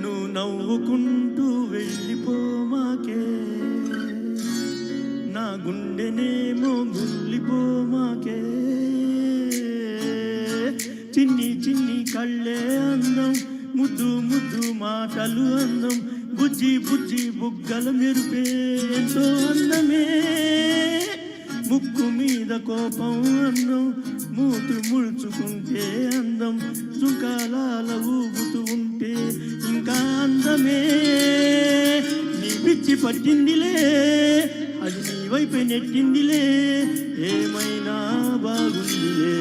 నువ్వు నవ్వుకుంటూ వెళ్ళిపోమాకే, నా గుండెనేమో గుల్లిపోమాకే. చిన్ని చిన్ని కళ్ళే అందం, ముద్దు ముద్దు మాటలు అందం, బుజ్జి బుజ్జి బుగ్గల మెరుపే ఎంతో అందమే. ముక్కు మీద కోపం అందం, మూతు ముడుచుకుంటే అందం, సుఖాలాల ఊగుతూ ఉంటే ఇంకా అందమే. నీ పిచ్చి పట్టిందిలే, అది నీ వైపే నెట్టిందిలే, ఏమైనా బాగుందిలే.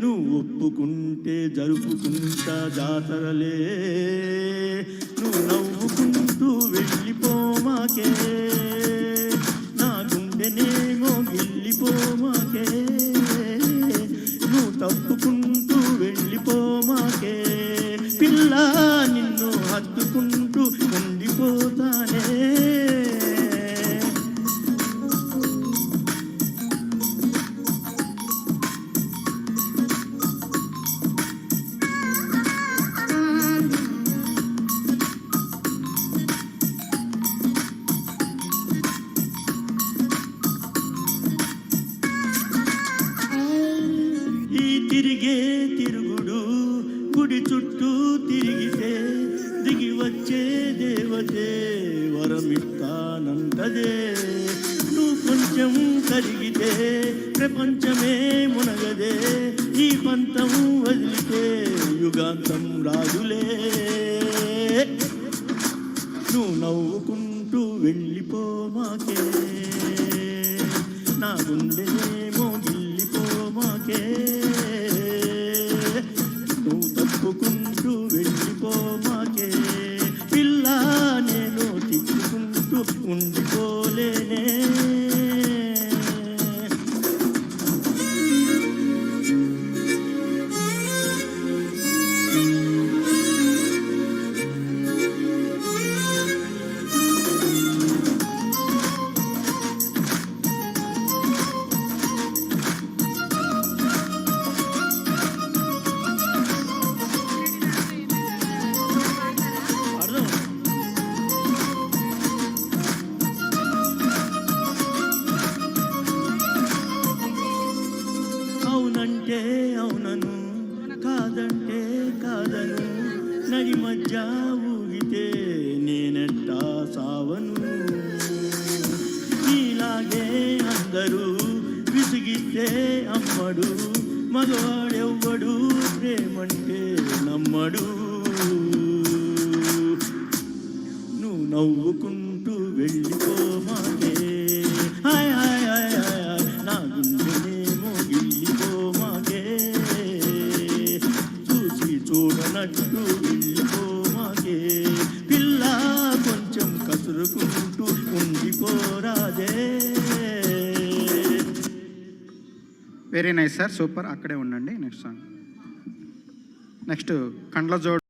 నువ్వు ఒప్పుకుంటే జరుపుకుంటా జాతరలే. నువ్వు నవ్వుకుంటూ వెళ్ళిపోమాకే, నా గుండెనేమో గిల్లిపోమాకే. నువ్వు తప్పుకుంటూ వెళ్ళిపోమాకే, పిల్ల నిన్ను హత్తుకుంటూ ఉండిపోతానే. తిరిగే తిరుగుడు గుడి చుట్టూ తిరిగితే దిగి వచ్చే దేవతే వరమిస్తానంటదే. నువ్వు కొంచెం కరిగితే ప్రపంచమే మునగదే. ఈ పంతం వదిలితే యుగాంతం రాజులే. నువ్వు నవ్వుకుంటూ వెళ్ళిపోమాకే, నా గుండెనేమో గిల్లిపోమాకే. నువ్వు తప్పుకుంటూ వెళ్ళిపోమాకే, పిల్ల నేను తిట్టుకుంటూ ఉండిపోలేనే. అవునంటే అవునను, కాదంటే కాదను, నడి మధ్య ఊగితే నేనెట్టా సావను. నీలాగే అందరూ విసిగిస్తే అమ్మడు, మగవాడెవ్వడు ప్రేమంటే నమ్మడు. నువ్వు నవ్వుకుంటూ వెళ్ళిపోమాకే, హాయ్ హాయ్ హాయ్ హాయ్, నా గుండెనేమో గిల్లిపోమాకే. చూసి చూడనట్టు వెళ్ళిపోమాకే, పిల్ల కొంచెం కసురుకుంటూ ఉండిపోరాదే. Very nice sir, super. అక్కడే ఉండండి. నెక్స్ట్ సాంగ్, నెక్స్ట్ కండ్ల జోడు.